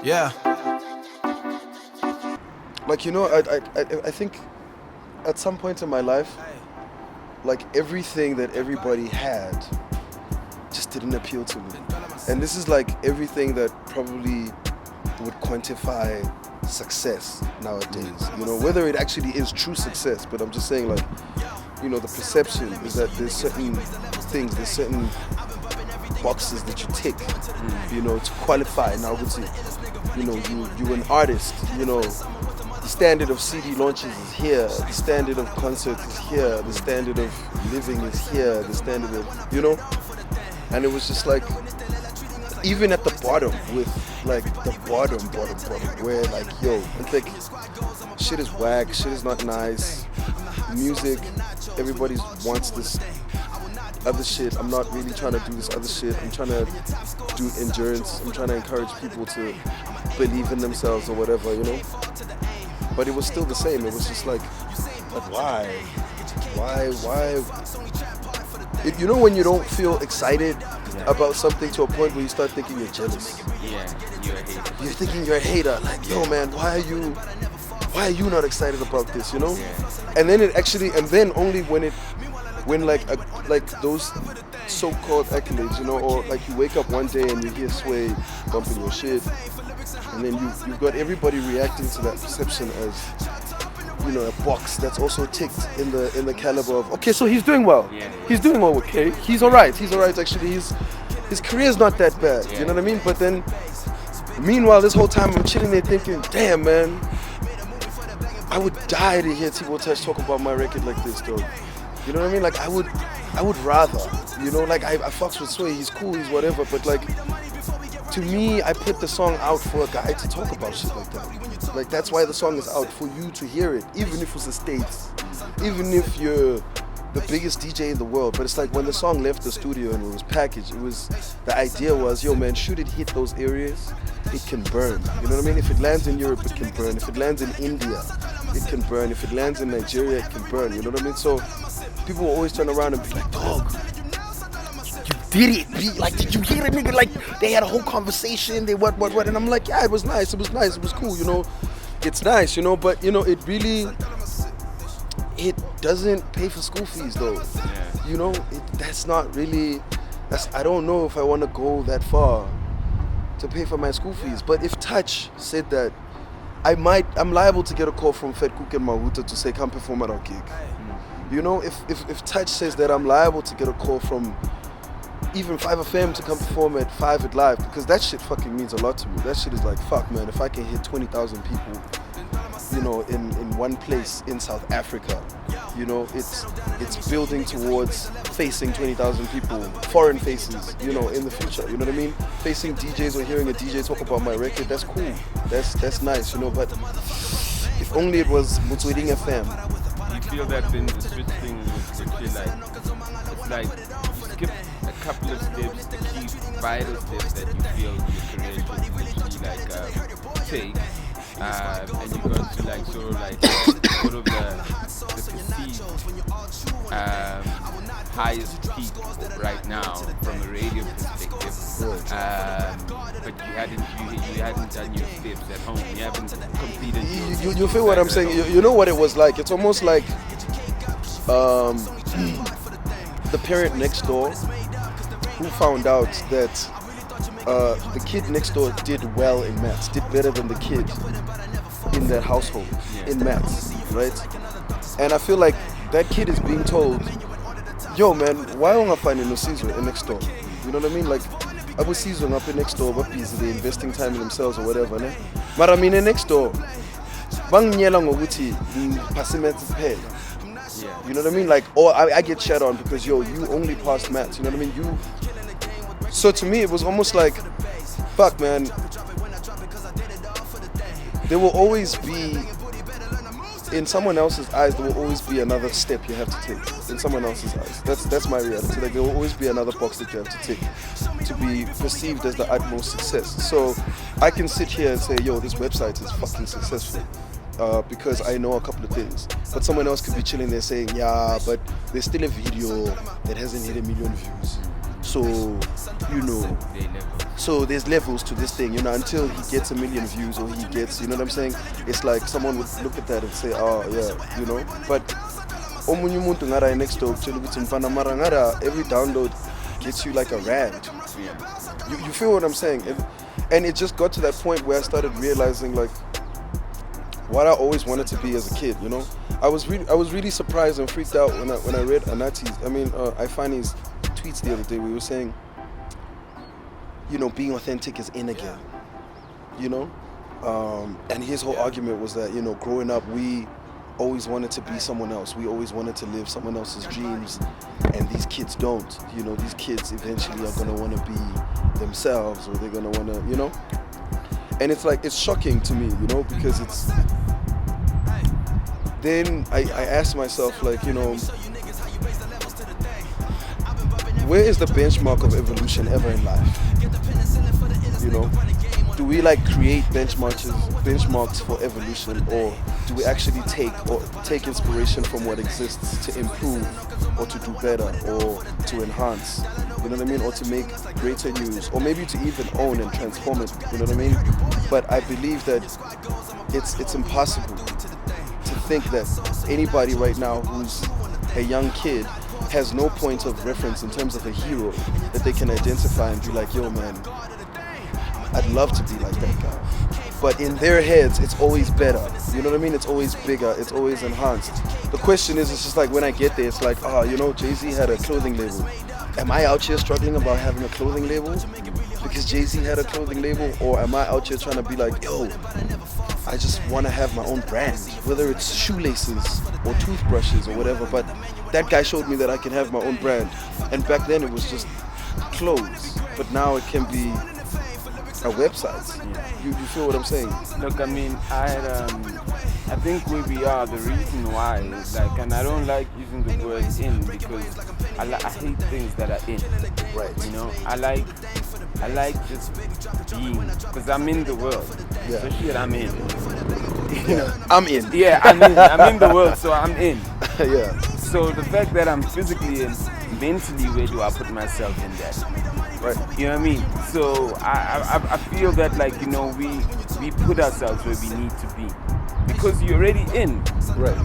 Yeah. Like, you know, I think at some point in my life, like everything that everybody had just didn't appeal to me. And this is like everything that probably would quantify success nowadays. You know, whether it actually is true success, but I'm just saying, like, you know, the perception is that there's certain things, there's certain boxes that you tick, you know, to qualify. Now, you know, you're an artist, you know, the standard of CD launches is here, the standard of concerts is here, the standard of living is here, the standard of, you know, and it was just like, even at the bottom, with like the bottom, where like, yo, it's like, shit is whack, shit is not nice, music, everybody wants this other shit. I'm not really trying to do this other shit. I'm trying to do endurance. I'm trying to encourage people to believe in themselves or whatever, you know. But it was still the same. It was just like why? You know when you don't feel excited about something to a point where you start thinking you're jealous. Yeah, you're a hater. You're thinking you're a hater. Like, yo, man, why are you not excited about this? You know? Yeah. And then only when like those so-called accolades, you know, or like you wake up one day and you hear Sway bumping your shit, and then you've got everybody reacting to that perception as, you know, a box that's also ticked in the caliber of, okay, so he's doing well. Yeah. He's doing well, okay. He's alright actually. His career's not that bad. Yeah. You know what I mean? But then meanwhile this whole time I'm chilling there thinking, damn man, I would die to hear T-Bo Touch talk about my record like this though. You know what I mean? Like I would rather, you know, like I fucks with Sway, he's cool, he's whatever, but like to me, I put the song out for a guy to talk about shit like that. Like that's why the song is out, for you to hear it, even if it's the States, even if you're the biggest DJ in the world. But it's like when the song left the studio and it was packaged, the idea was, yo man, should it hit those areas, it can burn. You know what I mean? If it lands in Europe, it can burn. If it lands in India, it can burn. If it lands in Nigeria, it can burn. You know what I mean? So people will always turn around and be like, dog, you did it. Be like, did you hear it, nigga? Like, they had a whole conversation, they what. And I'm like, yeah, it was nice, it was cool, you know. It's nice, you know, but, you know, it doesn't pay for school fees, though. Yeah. You know, I don't know if I want to go that far to pay for my school fees. But if Touch said that, I'm liable to get a call from Fed Cook and Mahuta to say, come perform at our gig. You know, if Touch says that, I'm liable to get a call from even 5FM to come perform at 5 at Live, because that shit fucking means a lot to me. That shit is like, fuck man, if I can hit 20,000 people, you know, in one place in South Africa, you know, it's building towards facing 20,000 people, foreign faces, you know, in the future, you know what I mean? Facing DJs or hearing a DJ talk about my record, that's cool, that's nice, you know, but if only it was Motsweding FM. You feel that then the switch thing is literally like, it's like you skip a couple of steps, the key vital steps that you feel your career should literally like take, and you go to like sort of the perceived highest peak right now from a radio perspective, but you hadn't done your steps at home, you haven't completed you feel what I'm saying? You know what it was like? It's almost like the parent next door who found out that the kid next door did well in maths, did better than the kid in their household in maths, right? And I feel like that kid is being told, yo man, why don't I find no Caesar in next door? You know what I mean? Like, I was Caesar up in next door, but busy, they're investing time in themselves or whatever, ne? But I mean, in next door, bang nyela ngokuthi phasimath phela. You know what I mean? Like, or I get shat on because, yo, you only passed maths, you know what I mean? So to me, it was almost like, fuck, man, there will always be, in someone else's eyes, there will always be another step you have to take. In someone else's eyes. That's my reality. Like, there will always be another box that you have to tick to be perceived as the utmost success. So I can sit here and say, yo, this website is fucking successful. Because I know a couple of things. But someone else could be chilling there saying, yeah, but there's still a video that hasn't hit 1 million views. So, you know, They level. so there's levels to this thing, you know, until he gets 1 million views or he gets, you know what I'm saying? It's like someone would look at that and say, oh, yeah, you know. But omunye umuntu ngara next door ukutshela ukuthi mfana mara ngara every download gets you like a rand. You feel what I'm saying? And it just got to that point where I started realizing like what I always wanted to be as a kid, you know. I was really surprised and freaked out when I read Ifani's tweets the other day. We were saying, you know, being authentic is in again, you know. And his whole argument was that, you know, growing up we always wanted to be someone else. We always wanted to live someone else's dreams, and these kids don't. You know, these kids eventually are gonna want to be themselves, or they're gonna want to, you know. And it's like, it's shocking to me, you know, because it's. Then I asked myself, like, you know, where is the benchmark of evolution ever in life? You know, do we like create benchmarks for evolution, or do we actually take inspiration from what exists to improve or to do better or to enhance, you know what I mean, or to make greater use, or maybe to even own and transform it, you know what I mean? But I believe that it's impossible to think that anybody right now who's a young kid has no point of reference in terms of a hero that they can identify and be like, yo man, I'd love to be like that guy. But in their heads, it's always better. You know what I mean? It's always bigger. It's always enhanced. The question is, it's just like when I get there, it's like, you know, Jay-Z had a clothing label. Am I out here struggling about having a clothing label because Jay-Z had a clothing label? Or am I out here trying to be like, yo, I just want to have my own brand, whether it's shoelaces or toothbrushes or whatever. But that guy showed me that I can have my own brand. And back then it was just clothes. But now it can be a website. You feel what I'm saying? Look, I mean, I think where we are, the reason why is like, and I don't like using the word in because I hate things that are in. Right. You know, I like just being, because I'm in the world. Yeah. So shit, I'm in. You know, I'm in. Yeah, I'm in the world, so I'm in. Yeah. So the fact that I'm physically in, mentally, where do I put myself in that? Right. You know what I mean? So I feel that, like, you know, we put ourselves where we need to be because you're already in. Right.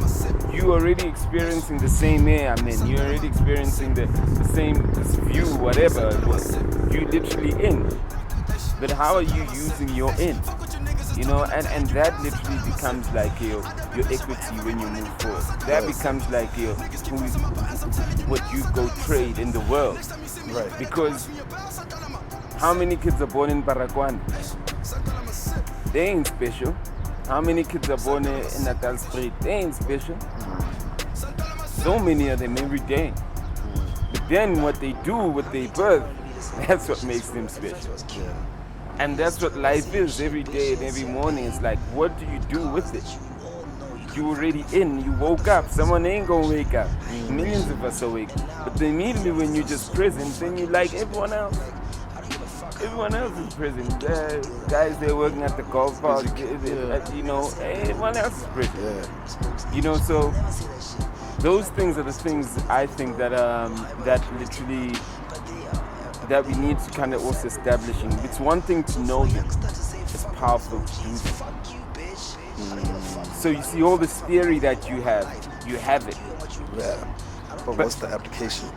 You're already experiencing the same air I'm in. You're already experiencing the same view, whatever it was. You're literally in. But how are you using your in? You know, and that literally becomes like your equity when you move forward. That becomes like what you go trade in the world. Right. Because how many kids are born in Baragwan? They ain't special. How many kids are born in Natal Street? They ain't special. So many of them every day. But then what they do with their birth, that's what makes them special. And that's what life is every day and every morning. It's like, what do you do with it? You already in, you woke up. Someone ain't gonna wake up. Millions of us awake. But then immediately when you're just present, then you like everyone else. Everyone else is present. Guys, they're working at the golf park. You know, everyone else is present. Yeah. You know, so those things are the things I think that literally that we need to kind of also establishing. It's one thing to know them. It's powerful to do them. So you see all this theory that you have it. Yeah. But what's the application?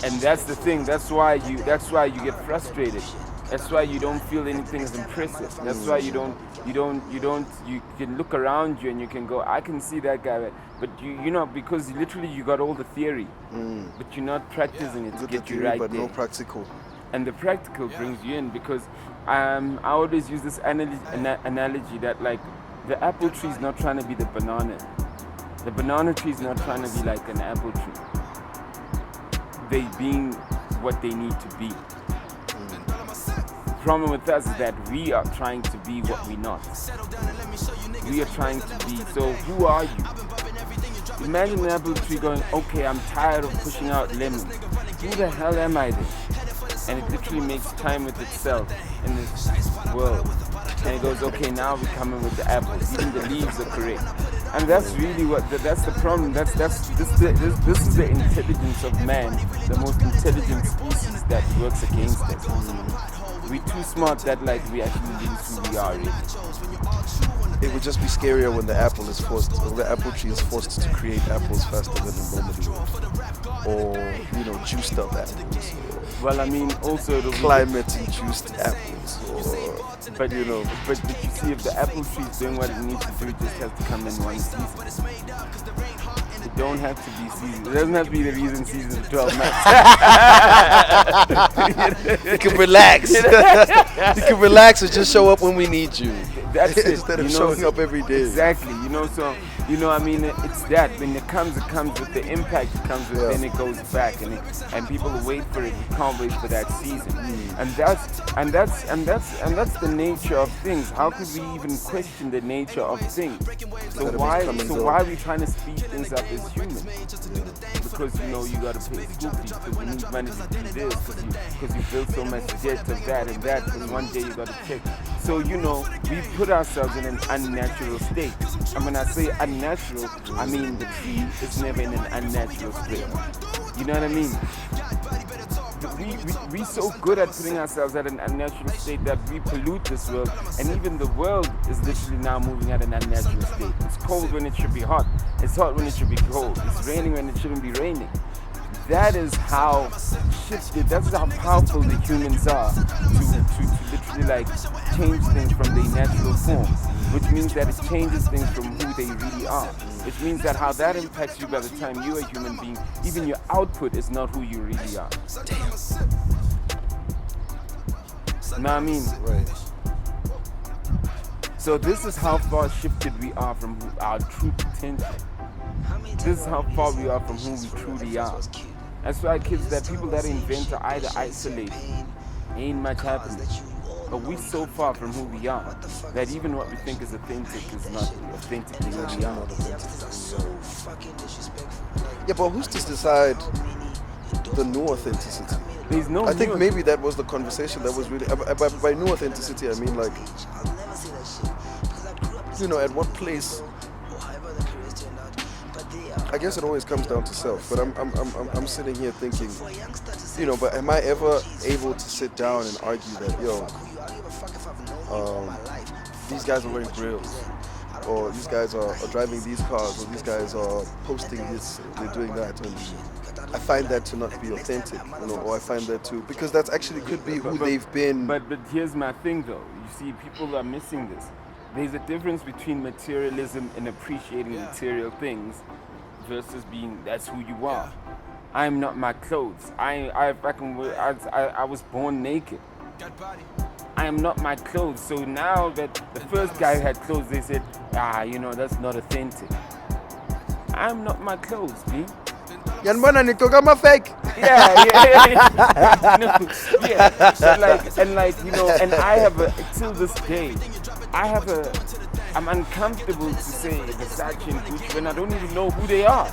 And that's the thing. That's why you get frustrated. That's why you don't feel anything is impressive. That's why you can look around you and you can go, I can see that guy, but you know, because literally you got all the theory, but you're not practicing it to get you right but there. no practical. And the practical brings you in because I always use this analogy that, like, the apple tree is not trying to be the banana. The banana tree is not trying to be like an apple tree. They being what they need to be. The problem with us is that we are trying to be what we're not. We are trying to be, so who are you? Imagine an apple tree going, okay, I'm tired of pushing out lemons. Who the hell am I then? And it literally makes time with itself in this world. And it goes, okay, now we're coming with the apples. Even the leaves are correct. And that's really that's the problem. This is the intelligence of man, the most intelligent species that works against us. We're too smart that like we actually lose who we are. Really. It would just be scarier when the apple tree is forced to create apples faster than it normally would, or juiced up apples. Well, I mean, also it'll climate-induced apples, but you see, if the apple tree is doing what it needs to do, it just has to come in one season. It don't have to be season. It doesn't have to be the reason season 12 months. You can relax. You can relax and just show up when we need you. That's it. Instead of showing up every day. Exactly. I mean, it's that. When it comes with the impact it comes with, then it goes back, and people wait for it. You can't wait for that season. And that's the nature of things. How could we even question the nature of things? So why are we trying to speed things up as humans? Because you got to pay school fees, because you need money to do this, because you build so much debt of that and that, because one day you got to check. So we put ourselves in an unnatural state. And when I say unnatural, I mean the tree is never in an unnatural state. You know what I mean? We're so good at putting ourselves at an unnatural state that we pollute this world, and even the world is literally now moving at an unnatural state. It's cold when it should be hot. It's hot when it should be cold. It's raining when it shouldn't be raining. That is how shifted, that's how powerful the humans are to literally like change things from their natural form, which means that it changes things from who they really are, which means that how that impacts you by the time you're a human being, even your output is not who you really are. Damn. Know what I mean? Right. So this is how far shifted we are from our true potential. This is how far we are from who we truly are. That's why people that invent or either isolate, ain't much happening. But we're so far from who we are that even what we think is authentic is not authentically who we are. Yeah, but who's to decide the new authenticity? There's no. I think maybe that was the conversation that was really. By new authenticity, I mean like, at what place. I guess it always comes down to self, but I'm sitting here thinking, but am I ever able to sit down and argue that, these guys are wearing grills, or these guys are driving these cars, or these guys are posting this, they're doing that, and I find that to not be authentic, or I find that to, because that's actually could be who they've been. But here's my thing though, you see, people are missing this. There's a difference between materialism and appreciating material things versus being that's who you are. I am not my clothes. I was born naked. I am not my clothes. So now that the first guy had clothes, they said, that's not authentic. I'm not my clothes, B. Yanbana nitoka mafake. Yeah. So and I have till this day, I'm uncomfortable to say Versace and Gucci when I don't even know who they are.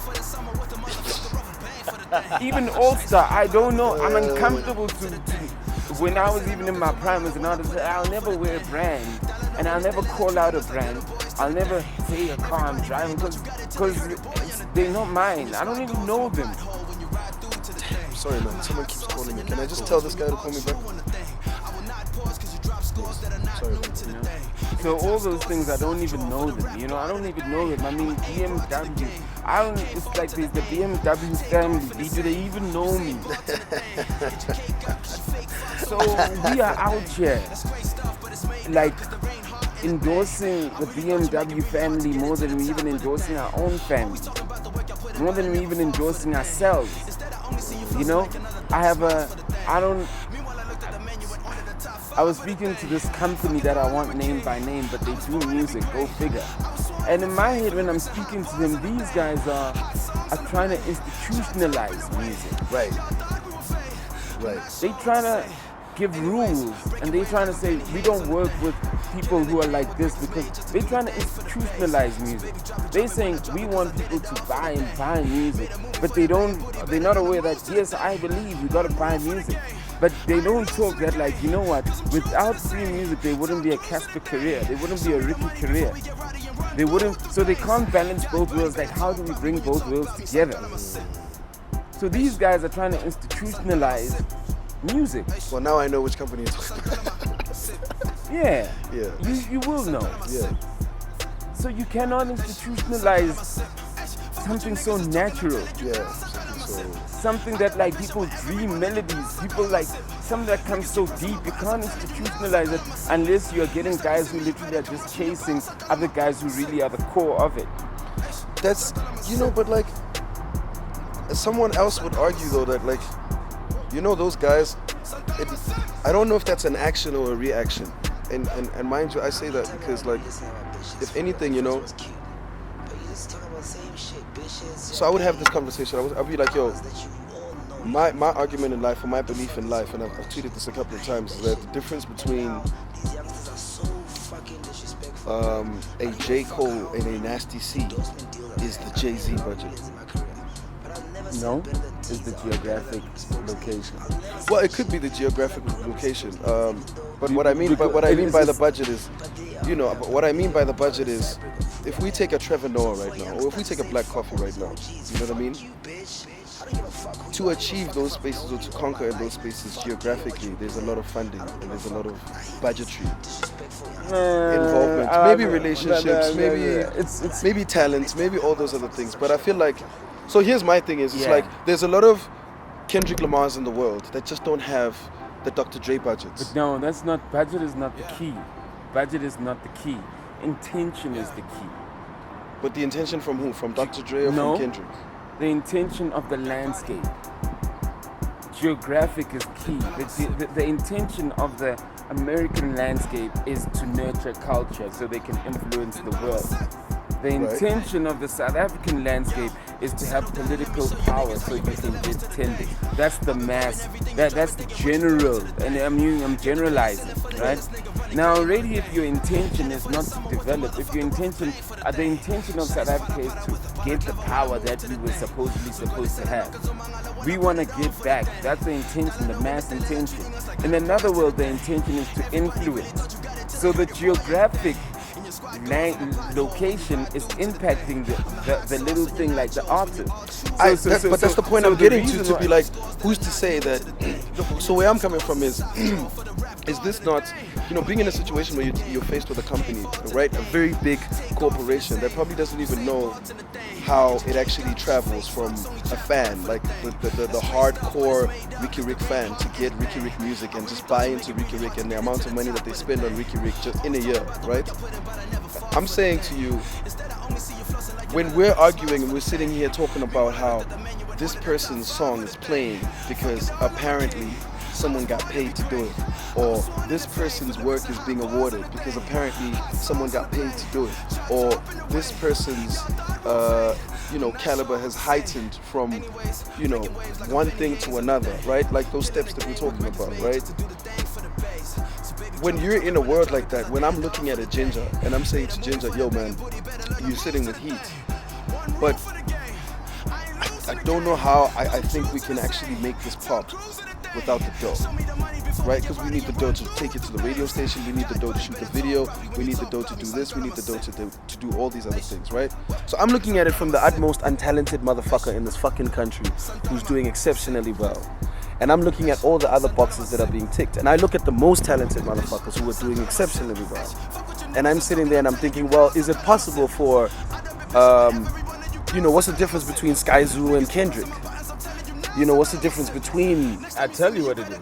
Even All-Star, I don't know. I'm uncomfortable to when I was even in my prime as an artist, I'll never wear a brand, and I'll never call out a brand. I'll never say a car I'm driving because they're not mine. I don't even know them. Sorry, man. Someone keeps calling me. Can I just tell this guy to call me back? Sorry, man. So all those things, I don't even know them. I don't even know them. I mean, BMW. It's like there's the BMW family. Do they even know me? So we are out here, like, endorsing the BMW family more than we even endorsing our own family, more than we even endorsing ourselves. I was speaking to this company that I want name by name, but they do music, go figure. And in my head, when I'm speaking to them, these guys are trying to institutionalize music. Right. They trying to give rules, and they trying to say we don't work with people who are like this because they trying to institutionalize music. They saying we want people to buy and buy music, but they're not aware that yes, I believe you gotta buy music, But they don't talk that like, you know what, without free music there wouldn't be a Casper career, there wouldn't be a Ricky career. They wouldn't, so they can't balance both worlds. Like, how do we bring both worlds together? So these guys are trying to institutionalize music. Well, now I know which company you're talking about. Yeah. Yeah. You will know. Yeah. So you cannot institutionalize something so natural. Yeah. So Something that like people dream melodies, people like something that comes so deep. You can't institutionalize it unless you are getting guys who literally are just chasing other guys who really are the core of it. that's, but like, someone else would argue though that like, those guys, I don't know if that's an action or a reaction. And mind you, I say that because like, if anything, so I would have this conversation. I'd be like, yo, my argument in life, or my belief in life, and I've tweeted this a couple of times, is that the difference between a J. Cole and a Nasty C is the Jay-Z budget. No, it's the geographic location. Well, it could be the geographic location, but what I mean by the budget is, what I mean by the budget is, if we take a Trevor Noah right now, or if we take a Black Coffee right now, you know what I mean? To achieve those spaces or to conquer those spaces geographically, there's a lot of funding and there's a lot of budgetary involvement, maybe relationships, maybe talents, maybe all those other things. But I feel like, so here's my thing is, it's like there's a lot of Kendrick Lamars in the world that just don't have the Dr. Dre budgets. But no, budget is not the key. Budget is not the key. Intention is the key. But the intention from who? From Dr. Dre or from Kendrick? The intention of the landscape. Geographic is key. The intention of the American landscape is to nurture culture so they can influence the world. The intention of the South African landscape is to have political power so you can get tended. That's the mass, that's the general, and I'm generalizing, right? Now already if your intention is not to develop, if your intention, the intention of South Africa is to get the power that we were supposed to have. We want to get back, that's the intention, the mass intention. In another world, the intention is to influence. So the geographic location is impacting the little thing like the artist. But that's the point I'm getting to be like, who's to say that? So where I'm coming from is this not, being in a situation where you're faced with a company, right? A very big corporation that probably doesn't even know how it actually travels from a fan, like the hardcore Ricky Rick fan, to get Ricky Rick music and just buy into Ricky Rick and the amount of money that they spend on Ricky Rick just in a year, right? I'm saying to you, when we're arguing and we're sitting here talking about how this person's song is playing because apparently someone got paid to do it, or this person's work is being awarded because apparently someone got paid to do it, or this person's caliber has heightened from one thing to another, right? Like those steps that we're talking about, right? When you're in a world like that, when I'm looking at a Ginger and I'm saying to Ginger, yo man, you're sitting with heat, but I don't know how I think we can actually make this pop without the dough, right? Because we need the dough to take it to the radio station, we need the dough to shoot the video, we need the dough to do this, we need the dough to do all these other things, right? So I'm looking at it from the utmost untalented motherfucker in this fucking country who's doing exceptionally well. And I'm looking at all the other boxes that are being ticked. And I look at the most talented motherfuckers who are doing exceptionally well. And I'm sitting there and I'm thinking, well, is it possible for, what's the difference between Sky Zoo and Kendrick? What's the difference between... I tell you what it is.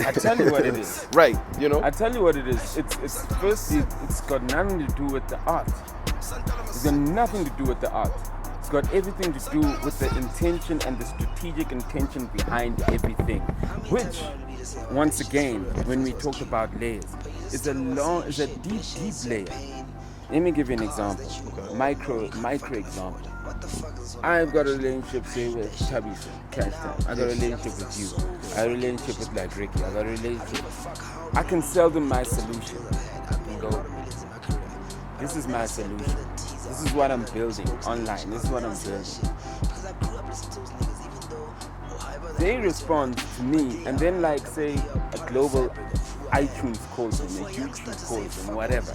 I tell you what it is. Right, I tell you what it is. It's firstly, it's got nothing to do with the art. It's got nothing to do with the art. It's got everything to do with the intention and the strategic intention behind everything. Which, once again, when we talk about layers, is a deep layer. Let me give you an example. Micro example. I've got a relationship, say, with Tabitha, Cash Time. I got a relationship with you. I have a relationship with like Ricky. I got a relationship. I can sell them my solution. I can go, this is my solution. This is what I'm building online. This is what I'm building. they respond to me, and then like say a global iTunes calls them, a YouTube calls them, whatever.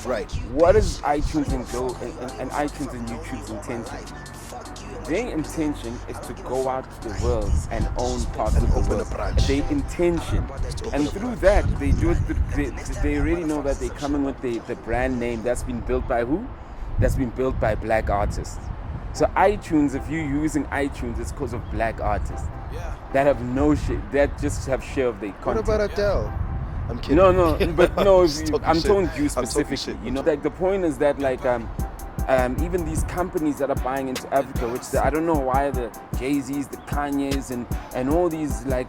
Right. What is iTunes and iTunes and YouTube's intention? Their intention is to go out to the world and own parts of the world. Their intention, and through that they do it. They already know that they're coming with the brand name that's been built by who? That's been built by black artists. So iTunes, if you're using iTunes, it's because of black artists that have no shit, that just have share of their content. What about Adele? I'm kidding. No, but no, I'm shit. talking you I'm talking specifically. shit. You know, like the point is that like even these companies that are buying into Africa, which I don't know why the Jay-Z's, the Kanye's, and all these like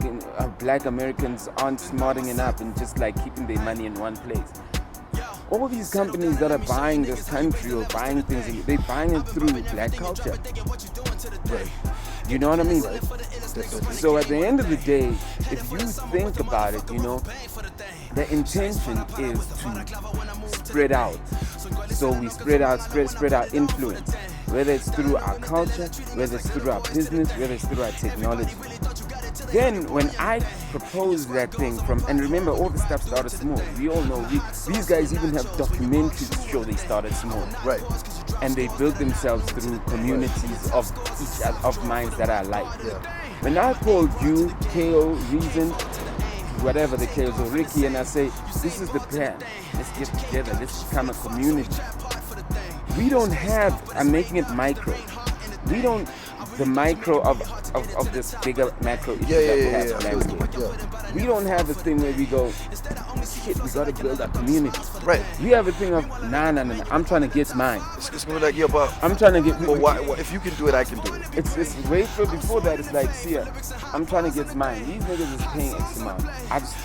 black Americans aren't smarting it up and just like keeping their money in one place. All these companies that are buying this country or buying things, they're buying it through black culture. Right. You know what I mean? Right. Definitely. So at the end of the day, if you think about it, you know, the intention is to spread out. So we spread our influence, whether it's through our culture, whether it's through our business, whether it's through our technology. Then when I proposed that thing and remember all the stuff started small. We all know, these guys even have documentaries to show they started small. Right. And they built themselves through communities of each other, of minds that are alike. Yeah. When I called you, KO, Reeson, whatever the KOs, or Ricky, and I say, this is the plan. Let's get together. Let's become a community. We don't have, I'm making it micro. We don't, the micro of this bigger macro issue that we have landscape. We don't have a thing where we go, shit, we gotta build a community. Right. We have a thing of, nah, I'm trying to get mine. It's more like, yeah, but I'm trying to get. But why, if you can do it, I can do it. It's way before that. It's like, see, I'm trying to get mine. These niggas is paying X amount.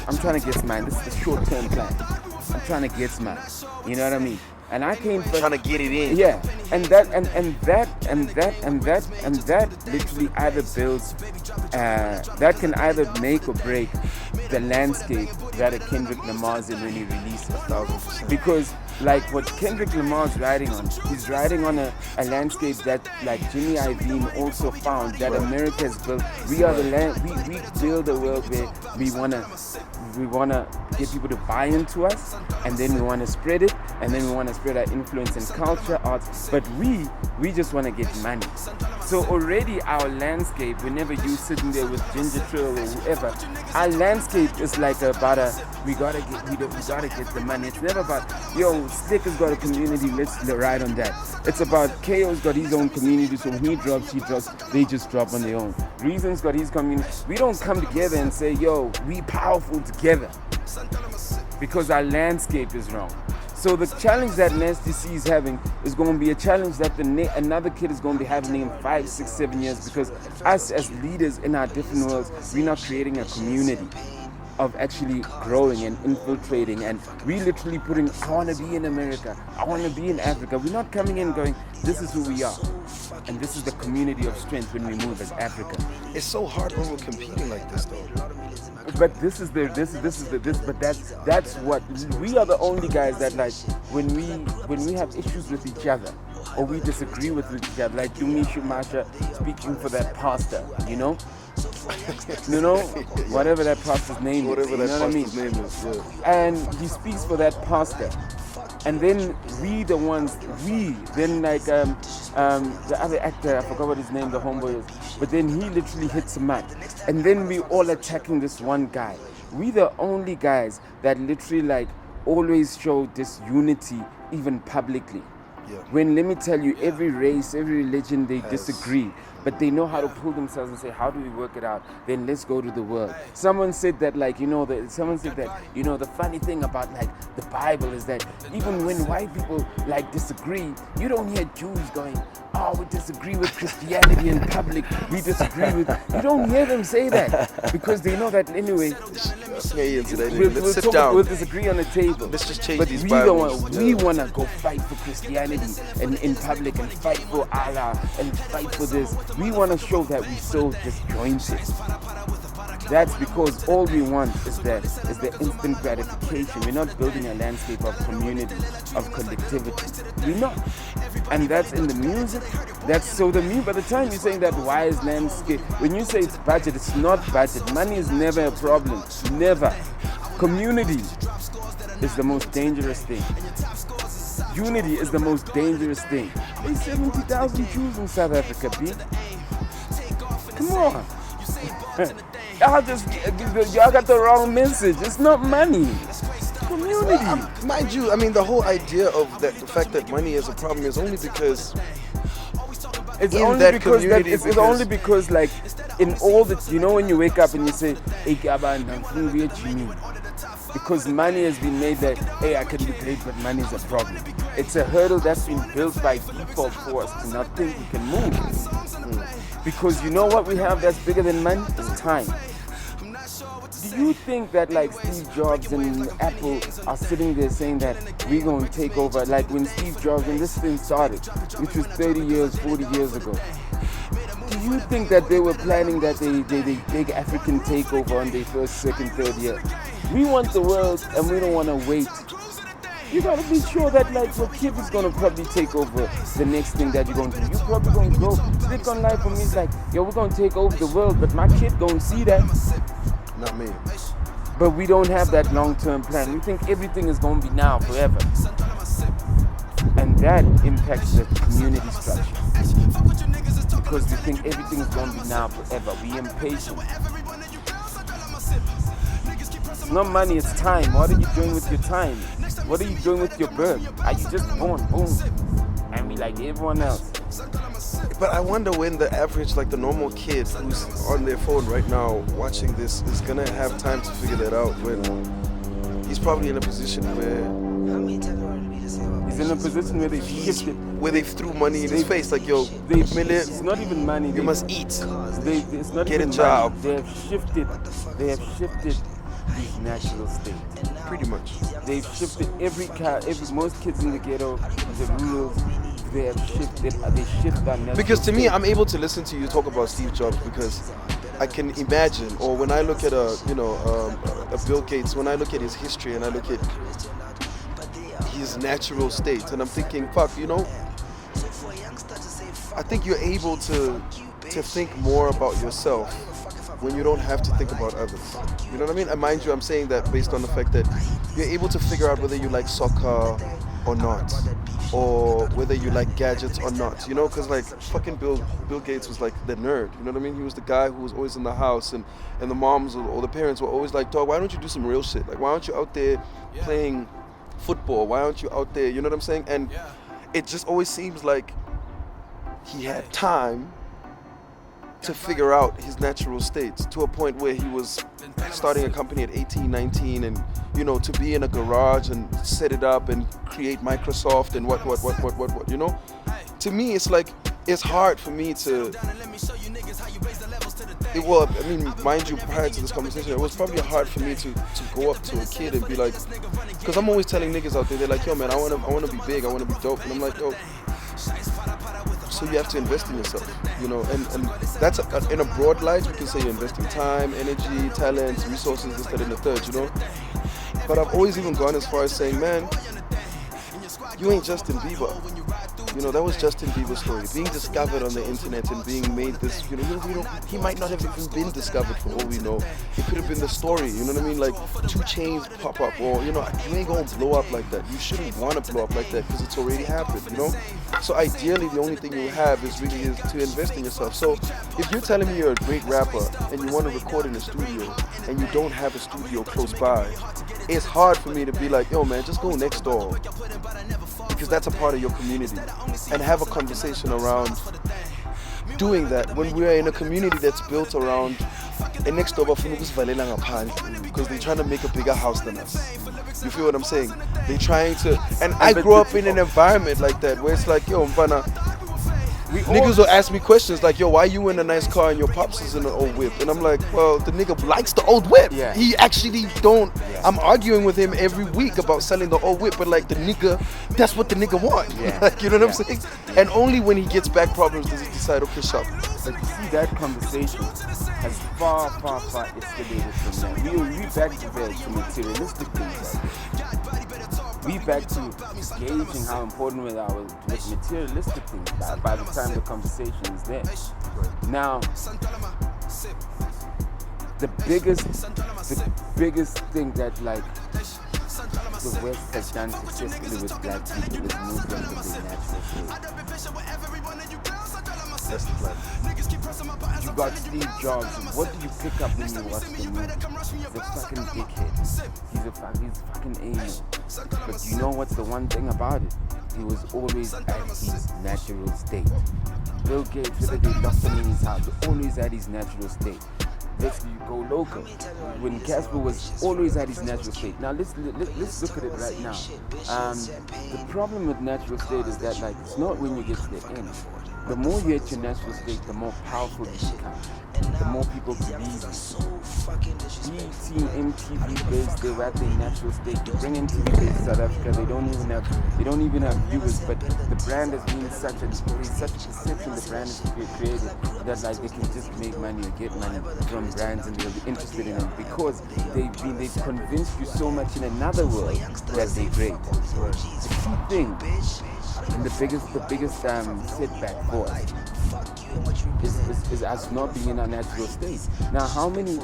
I'm trying to get mine. This is the short-term plan. I'm trying to get mine. You know what I mean? And I came first. Trying to get it in. Yeah, and that literally either builds, that can either make or break the landscape that a Kendrick Lamar's in when he releases 1,000%. Because like what Kendrick Lamar's riding on, he's riding on a landscape that like Jimmy Iovine also found that America has built. We are the land. We build a world where we wanna get people to buy into us, and then we wanna spread it, and then we wanna spread our influence in culture, arts. But we just wanna get money. So already our landscape, whenever you sitting there with Ginger Trail or whoever, our landscape is like about we gotta get the money. It's never about, yo, Sticker's got a community, let's ride on that. It's about KO's got his own community, so when he drops, they just drop on their own. Reason's got his community. We don't come together and say, yo, we powerful together, because our landscape is wrong. So the challenge that Nasty C is having is going to be a challenge that another kid is going to be having in 5, 6, 7 years, because us as leaders in our different worlds, we're not creating a community of actually growing and infiltrating, and we literally putting, I want to be in America, I want to be in Africa. We're not coming in going, this is who we are, and this is the community of strength when we move as Africa. It's so hard when we're competing like this, though. But but that's what we are, the only guys that like when we have issues with each other or we disagree with each other, like Yumi Shumasha speaking for that pastor, you know, whatever that pastor's name is, you know what I mean? Yeah. And he speaks for that pastor. And then then like the other actor, I forgot what his name, the homeboy is, but then he literally hits him up. And then we all attacking this one guy. We the only guys that literally like always show this unity, even publicly. Yeah. When, let me tell you, every race, every religion, they disagree, but they know how to pull themselves and say, how do we work it out? Then let's go to the world. Someone said that, the funny thing about like the Bible is that even when white people like disagree, you don't hear Jews going, oh, we disagree with Christianity in public, we disagree with, you don't hear them say that, because they know that anyway, we'll disagree on the table. Let's just change but these we Bibles. we want to go fight for Christianity and in public, and fight for Allah, and fight for this. We want to show that we so disjointed. That's because all we want is the instant gratification. We're not building a landscape of community, of collectivity. We're not. And that's in the music. That's so the music. By the time you're saying that wise landscape, when you say it's budget, it's not budget. Money is never a problem. Never. Community is the most dangerous thing. Unity is the most dangerous thing. There's 70,000 Jews in South Africa, B. Come on. Y'all got the wrong message. It's not money. Community. Mind you, I mean, the whole idea of that, the fact that money is a problem is only because it's only because like in all the, you know, when you wake up and you say, hey, because money has been made that, hey, I can be paid, but money is a problem. It's a hurdle that's been built by default for us to not think we can move. Because you know what we have that's bigger than money? It's time. Do you think that like Steve Jobs and Apple are sitting there saying that we're going to take over? Like when Steve Jobs and this thing started, which was 30 years, 40 years ago. Do you think that they were planning that they big African takeover on their first, second, third year? We want the world and we don't want to wait. You gotta be sure that like your kid is gonna probably take over the next thing that you're gonna do. You're probably gonna grow. Stick on life for me is like, yo, we're gonna take over the world, but my kid gonna see that. Not me. But we don't have that long-term plan. We think everything is gonna be now forever. And that impacts the community structure. Because we think everything is gonna be now forever. We impatient. It's not money, it's time. What are you doing with your time? What are you doing with your birth? Are you just born? Boom. I mean, like everyone else. But I wonder when the average, like the normal kid who's on their phone right now watching this is gonna have time to figure that out when he's probably in a position where he's in a position where they shifted. Where they threw money in his face, like, yo, it's not even money. You must eat. It's not Get even a job. Money. They have shifted his natural state. Pretty much. They've shifted most kids in the ghetto, the rules, they have shifted, they shift that natural Because to me, state. I'm able to listen to you talk about Steve Jobs because I can imagine, or when I look at a Bill Gates, when I look at his history and I look at his natural state, and I'm thinking, fuck, you know, I think you're able to think more about yourself when you don't have to think about others. You know what I mean? And mind you, I'm saying that based on the fact that you're able to figure out whether you like soccer or not, or whether you like gadgets or not. You know, because like fucking Bill Gates was like the nerd. You know what I mean? He was the guy who was always in the house, and the moms or the parents were always like, dog, why don't you do some real shit? Like, why aren't you out there playing football? Why aren't you out there? You know what I'm saying? And it just always seems like he had time to figure out his natural states to a point where he was starting a company at 18, 19, and, you know, to be in a garage and set it up and create Microsoft and what, you know? To me, it's like, it's hard for me to, mind you, prior to this conversation, it was probably hard for me to go up to a kid and be like, because I'm always telling niggas out there, they're like, yo man, I wanna be big, I wanna be dope, and I'm like, yo, so you have to invest in yourself, you know, and that's in a broad light, you can say you're investing time, energy, talent, resources, this, that, and the third, you know. But I've always even gone as far as saying, man, you ain't Justin Bieber. You know, that was Justin Bieber's story. Being discovered on the internet and being made this, you know, he might not have even been discovered for all we know. It could have been the story, you know what I mean? Like 2 Chainz pop up, or, you know, you ain't gonna blow up like that. You shouldn't want to blow up like that because it's already happened, you know? So ideally, the only thing you have is to invest in yourself. So if you're telling me you're a great rapper and you want to record in a studio and you don't have a studio close by, it's hard for me to be like, yo man, just go next door, because that's a part of your community, and have a conversation around doing that when we're in a community that's built around and next door because they're trying to make a bigger house than us. You feel what I'm saying? They're trying to, and I grew up in an environment like that where it's like, yo mfana, Niggas will ask me questions like, yo, why you in a nice car and your pops is in an old whip? And I'm like, well, the nigga likes the old whip. Yeah. He actually don't. Yeah. I'm arguing with him every week about selling the old whip, but like the nigga, that's what the nigga want. Yeah. Like, you know what I'm Yeah. saying? And only when he gets back problems does he decide, okay, shop. But you see, that conversation has far escalated from that. We back to materialistic things. We back to gauging how important we are with materialistic things by the time the conversation is there. Now, the biggest thing that like the West has done successfully with black people is move them to their natural state. That's the plan. You got Steve Jobs. What do you pick up when you watch the movie? He's a fucking dickhead. He's fucking anal. But you know what's the one thing about it? He was always at his natural state. Bill Gates, whether they locked him in his house, always at his natural state. Let's go local. When Casper was always at his natural state. Now let's look at it right now. The problem with natural state is that like it's not when you get to the end. The more you're at your natural state, the more powerful you become. The more people believe you. BT, MTV based, they're at their natural state. You bring MTV based South Africa, they don't even have viewers, but the brand has been such a perception the brand has created that like they can just make money or get money from brands and they'll be interested in it because they've convinced you so much in another world that they're great. The key thing and the biggest setback for us is us not being in our natural state. Now, how many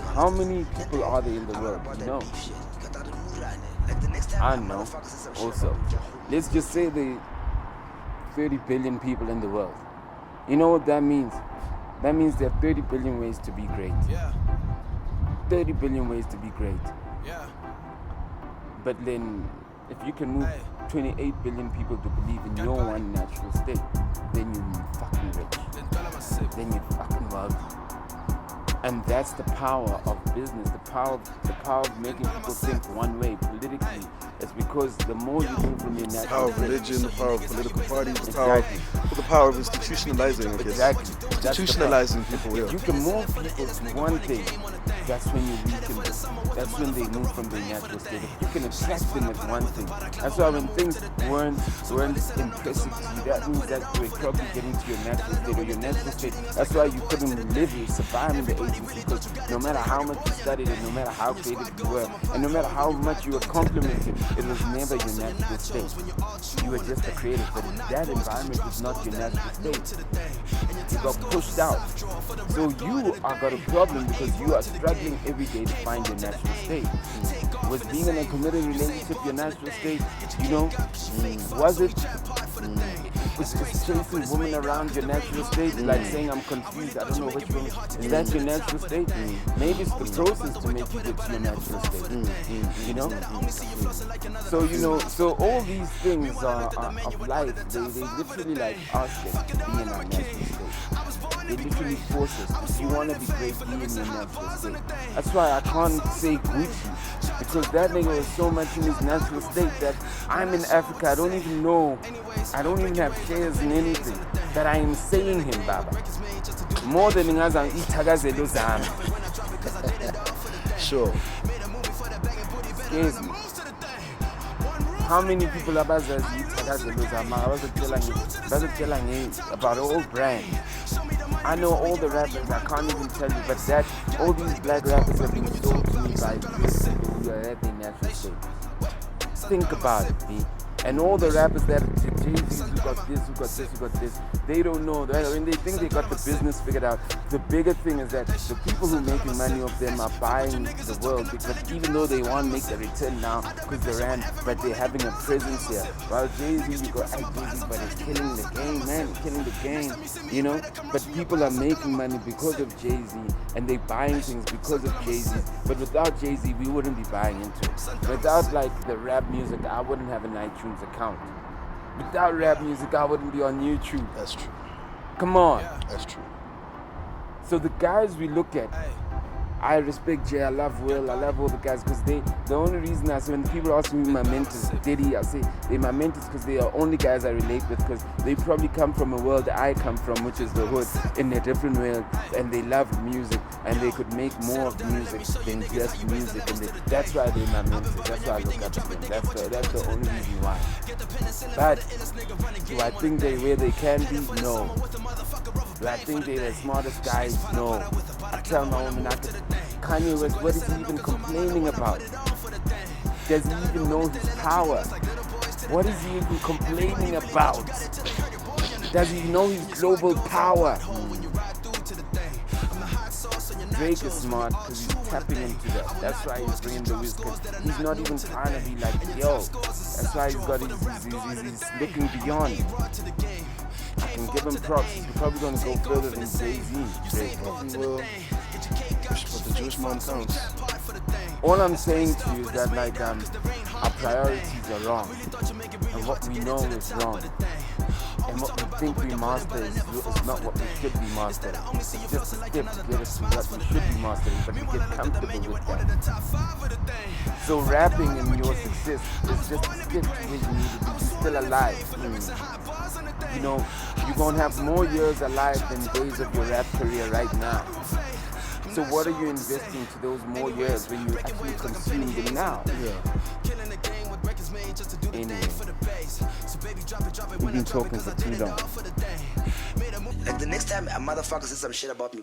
people are there in the world? You know, I know. Also, let's just say the 30 billion people in the world. You know what that means? That means there are 30 billion ways to be great. 30 billion ways to be great. But then, if you can move 28 billion people to believe in your one natural state, then you're fucking rich. Then you're fucking wealthy. And that's the power of business, the power of making people think one way politically. It's because the more you move from your natural The power of state, religion, the power of political parties, the Exactly. power of institutionalizing, I guess. Exactly. That's the Institutionalizing people, If yeah. you can move people to one thing, that's when you weaken them. That's when they move from their natural state. If you can attract them with one thing. That's why when things weren't impressive to you, that means that you were probably getting to your natural state or your natural state. That's why you couldn't live or survive in the 80s because no matter how much you studied and no matter how creative you were and no matter how much you were complimented, it was never your natural state. You were just a creative, but that environment was not your natural state. You got pushed out. So you are got a problem because you are struggling every day to find your natural state. Was being in a committed relationship your natural state? You know, was it? Was chasing women around your natural state? Like saying I'm confused, I don't know which one. Is that your natural state? Maybe it's the process to make you get to your natural state. You know? So all these things are of life, they literally like ask us to be in our natural state. They literally force us. If you want to be great, be in your natural state. That's why I can't say Gucci, because that nigga is so much in his natural state that I'm in Africa, I don't even know, I don't even have shares in anything, that I am saying him, Baba. More than Ngazan Itagazelo Zam. Sure. Scares me. How many people are about about all brands? I know all the rappers, I can't even tell you, but that all these black rappers have been sold to me by people who are at their natural state. Think about it, B. And all the rappers that Jay-Z, who got this, who got this, who got this, they don't know. When they think they got the business figured out, the bigger thing is that the people who are making money off them are buying the world. Because even though they want to make the return now because they ran, but they're having a presence here. While Jay-Z, you go, Jay-Z, but it's killing the game, man, it's killing the game, you know? But people are making money because of Jay-Z, and they're buying things because of Jay-Z. But without Jay-Z, we wouldn't be buying into it. Without like the rap music, I wouldn't have an iTunes account. Without rap music, I wouldn't be on YouTube. That's true. Come on. That's true. So the guys we look at, I respect Jay, I love Will, I love all the guys because the only reason I say when people ask me my mentors, Diddy, I say they're my mentors because they are only guys I relate with because they probably come from a world that I come from, which is the hood, in a different world, and they love music and they could make more of music than just music, and that's why they're my mentors. That's why I look up to them. That's the only reason why. But do I think they where they can be? No. Do I think they're the smartest guys? No. I tell my woman, Kanye West, what is he even complaining about? Does he even know his power? What is he even complaining about? Does he know his global power? Drake is smart because he's tapping into that. That's why he's bringing the wisdom. He's not even trying to be like, yo. That's why he's looking beyond. I can give him props. He's probably going to go further than Jay-Z. Drake probably will. But the Jewish mom counts. All I'm saying to you is that like our priorities are wrong. And what we know is wrong. And what we think we master is not what we should be mastering. It's just a step to get us to what we should be mastering, but we get comfortable with that. So rapping and your success is just a step to where you need to be. You're still alive. You know, you're going to have more years alive than days of your rap career right now. So what are you investing to those more years when you actually consume them now? Yeah. Anyway, we've been talking for too long. Like the next time a motherfucker says some shit about me,